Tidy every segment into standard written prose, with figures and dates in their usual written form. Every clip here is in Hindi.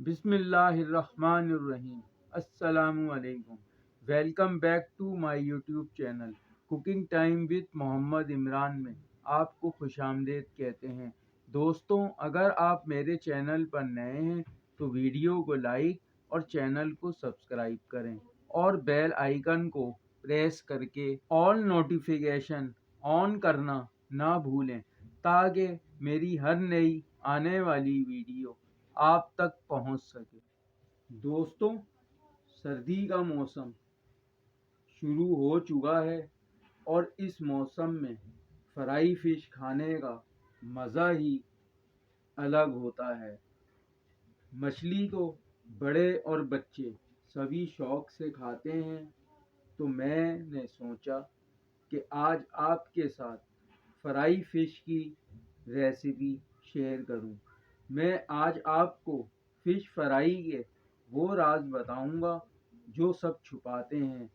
बिस्मिल्लाहिर्रहमानिर्रहीम। अस्सलामुअलैकुम। Welcome back to my YouTube channel cooking time with Mohammed Imran में आपको खुशामदीद कहते हैं। दोस्तों, अगर आप मेरे चैनल पर नए हैं तो वीडियो को लाइक और चैनल को सब्सक्राइब करें और बेल आइकन को प्रेस करके ऑल नोटिफिकेशन ऑन करना ना भूलें ताकि मेरी हर नई आने वाली वीडियो आप तक पहुंच सके। दोस्तों, सर्दी का मौसम शुरू हो चुका है और इस मौसम में फ्राई फिश खाने का मज़ा ही अलग होता है। मछली तो बड़े और बच्चे सभी शौक से खाते हैं, तो मैंने सोचा कि आज आपके साथ फ्राई फिश की रेसिपी शेयर करूं। मैं आज आपको फिश फ्राई के वो राज बताऊंगा जो सब छुपाते हैं।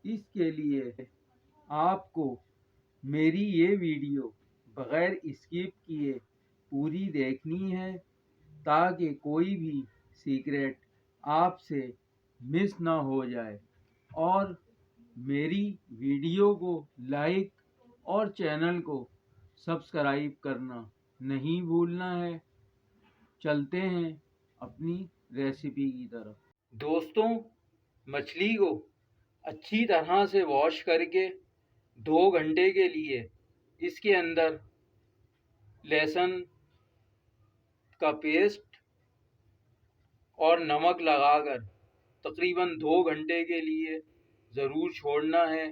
इसके लिए आपको मेरी ये वीडियो बग़ैर स्किप किए पूरी देखनी है ताकि कोई भी सीक्रेट आपसे मिस ना हो जाए। और मेरी वीडियो को लाइक और चैनल को सब्सक्राइब करना नहीं भूलना है। चलते हैं अपनी रेसिपी की तरफ। दोस्तों, मछली को अच्छी तरह से वॉश करके 2 घंटे के लिए इसके अंदर लहसुन का पेस्ट और नमक लगाकर तकरीबन 2 घंटे के लिए ज़रूर छोड़ना है।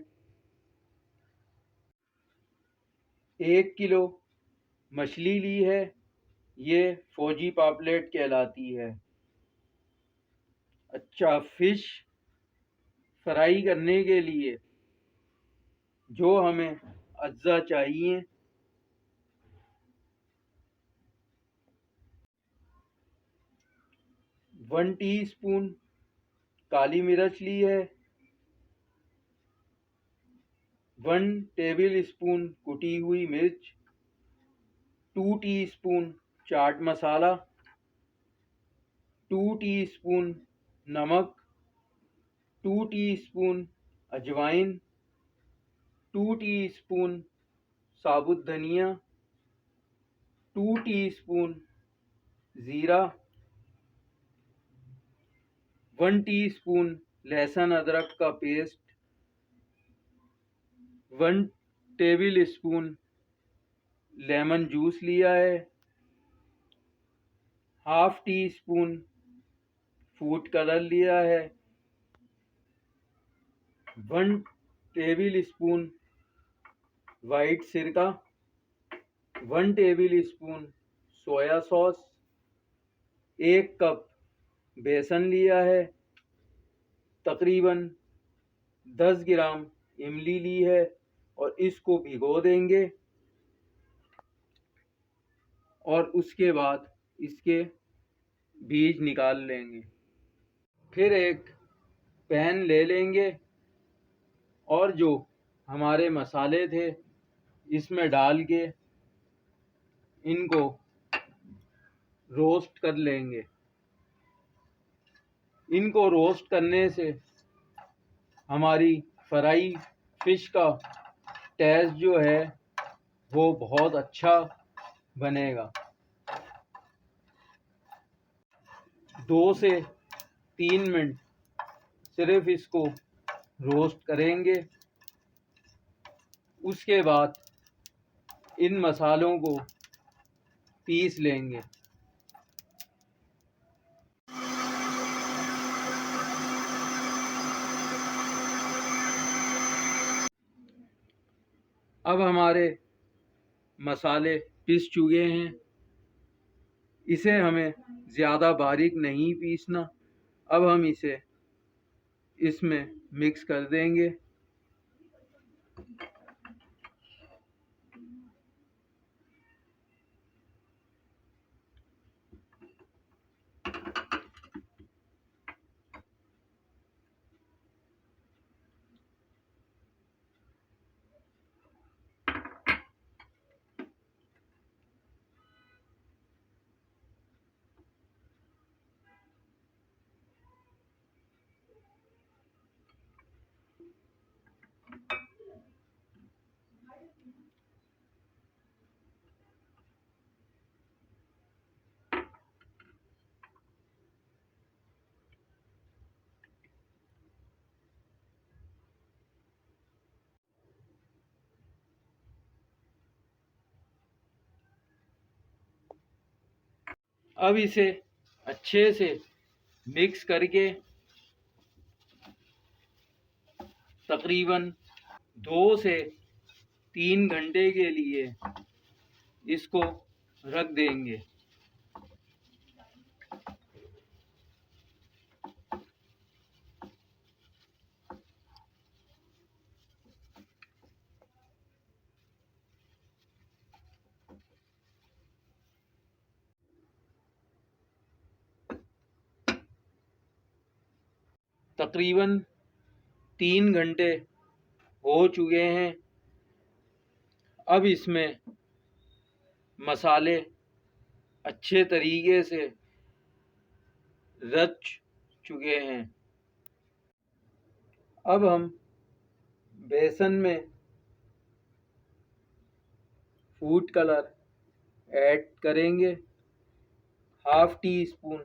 1 किलो मछली ली है, ये फौजी पापलेट कहलाती है। अच्छा, फिश फ्राई करने के लिए जो हमें अज्जा चाहिए, 1 टीस्पून काली मिर्च ली है, 1 टेबल स्पून कुटी हुई मिर्च, 2 टीस्पून चाट मसाला, 2 टीस्पून नमक, 2 टीस्पून अजवाइन, 2 टीस्पून साबुत धनिया, 2 टीस्पून ज़ीरा, 1 टीस्पून लहसुन अदरक का paste, 1 table spoon lemon juice लिया है, half tea spoon food colour लिया है, 1 टेबल स्पून वाइट सिरका, 1 table spoon soya sauce, 1 cup बेसन लिया है, तकरीबन 10 ग्राम इमली ली है और इसको भिगो देंगे और उसके बाद इसके बीज निकाल लेंगे। फिर एक पैन ले लेंगे और जो हमारे मसाले थे इसमें डाल के इनको रोस्ट कर लेंगे। इनको रोस्ट करने से हमारी फ्राई फिश का टेस्ट जो है वो बहुत अच्छा बनेगा। 2 से 3 मिनट सिर्फ इसको रोस्ट करेंगे। उसके बाद इन मसालों को पीस लेंगे। अब हमारे मसाले पिस चुके हैं, इसे हमें ज़्यादा बारीक नहीं पीसना। अब हम इसे इसमें मिक्स कर देंगे। अब इसे अच्छे से मिक्स करके तकरीबन 2 से 3 घंटे के लिए इसको रख देंगे। तकरीबन 3 घंटे हो चुके हैं। अब इसमें मसाले अच्छे तरीके से रच चुके हैं। अब हम बेसन में फूड कलर ऐड करेंगे। ½ टीस्पून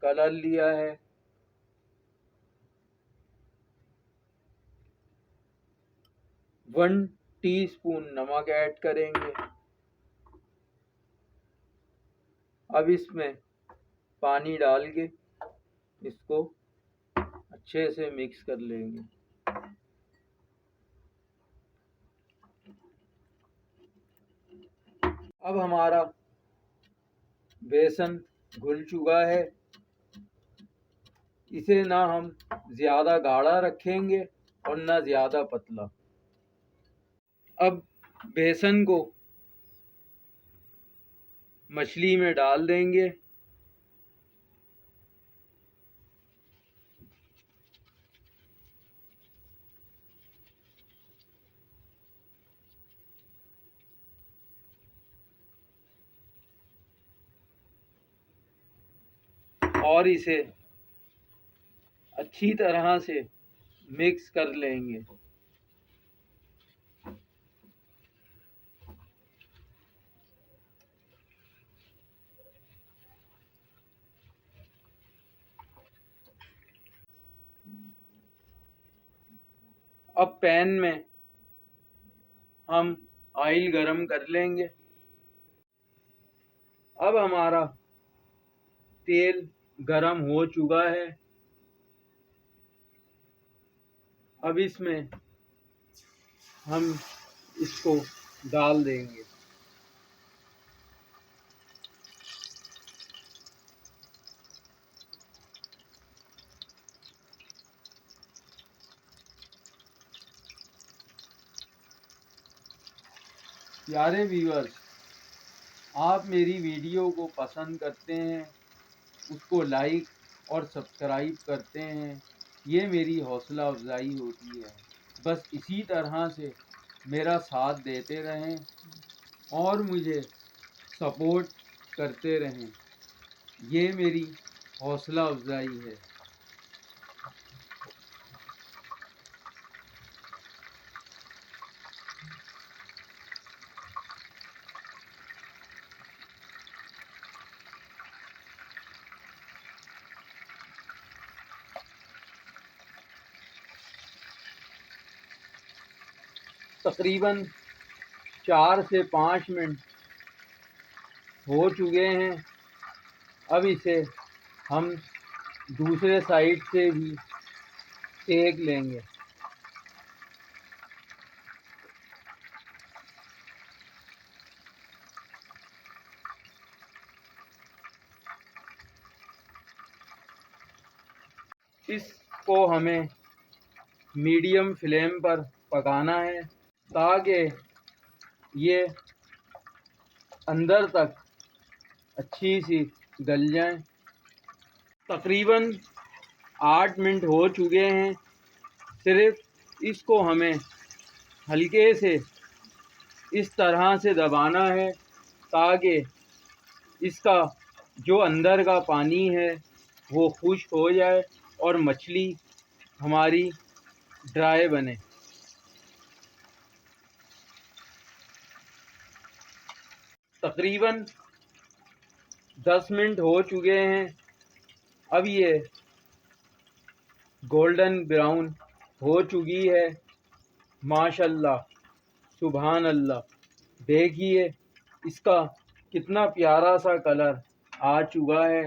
कलर लिया है। 1 टीस्पून नमक ऐड करेंगे। अब इसमें पानी डाल के इसको अच्छे से मिक्स कर लेंगे। अब हमारा बेसन घुल चुका है। इसे ना हम ज़्यादा गाढ़ा रखेंगे और ना ज़्यादा पतला। अब बेसन को मछली में डाल देंगे। और इसे अच्छी तरह से मिक्स कर लेंगे। अब पैन में हम ऑयल गरम कर लेंगे। अब हमारा तेल गरम हो चुका है। अब इसमें हम इसको डाल देंगे। प्यारे व्यूअर्स, आप मेरी वीडियो को पसंद करते हैं, उसको लाइक और सब्सक्राइब करते हैं, ये मेरी हौसला अफजाई होती है। बस इसी तरह से मेरा साथ देते रहें और मुझे सपोर्ट करते रहें, ये मेरी हौसला अफजाई है। तकरीबन 4 से 5 मिनट हो चुके हैं। अब इसे हम दूसरे साइड से भी सेक लेंगे। इसको हमें मीडियम फ्लेम पर पकाना है ताकि ये अंदर तक अच्छी सी गल जाए। तकरीबन 8 मिनट हो चुके हैं। सिर्फ इसको हमें हल्के से इस तरह से दबाना है ताकि इसका जो अंदर का पानी है वो खुश्क हो जाए और मछली हमारी ड्राई बने। तकरीबन 10 मिनट हो चुके हैं। अब ये गोल्डन ब्राउन हो चुकी है। माशाल्लाह, सुभान अल्लाह, देखिए इसका कितना प्यारा सा कलर आ चुका है।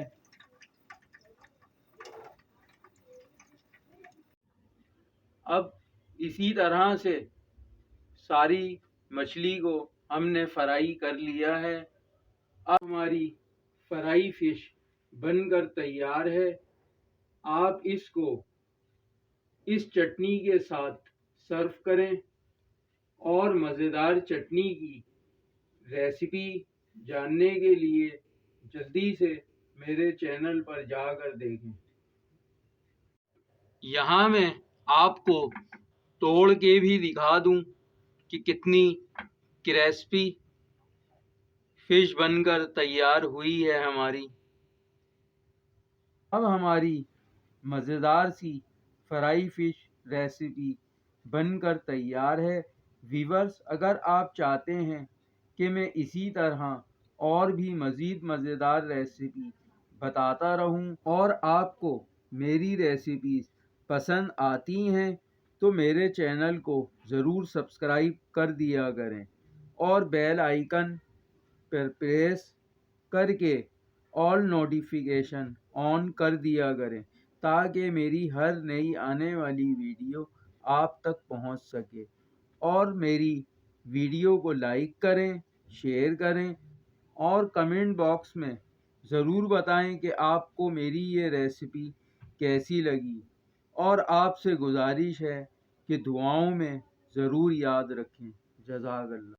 अब इसी तरह से सारी मछली को हमने फ्राई कर लिया है। अब हमारी फ्राई फिश बनकर तैयार है। आप इसको इस चटनी के साथ सर्व करें और मज़ेदार चटनी की रेसिपी जानने के लिए जल्दी से मेरे चैनल पर जाकर देखें। यहाँ मैं आपको तोड़ के भी दिखा दूं कि कितनी क्रिस्पी फिश बनकर तैयार हुई है हमारी। अब हमारी मज़ेदार सी फ्राई फिश रेसिपी बनकर तैयार है। व्यूअर्स, अगर आप चाहते हैं कि मैं इसी तरह और भी मज़ीद मज़ेदार रेसिपी बताता रहूं और आपको मेरी रेसिपीज़ पसंद आती हैं तो मेरे चैनल को ज़रूर सब्सक्राइब कर दिया करें और बेल आइकन पर प्रेस करके ऑल नोटिफिकेशन ऑन कर दिया करें ताकि मेरी हर नई आने वाली वीडियो आप तक पहुंच सके। और मेरी वीडियो को लाइक करें, शेयर करें और कमेंट बॉक्स में ज़रूर बताएं कि आपको मेरी ये रेसिपी कैसी लगी। और आपसे गुजारिश है कि दुआओं में ज़रूर याद रखें। जज़ाकल्लाह।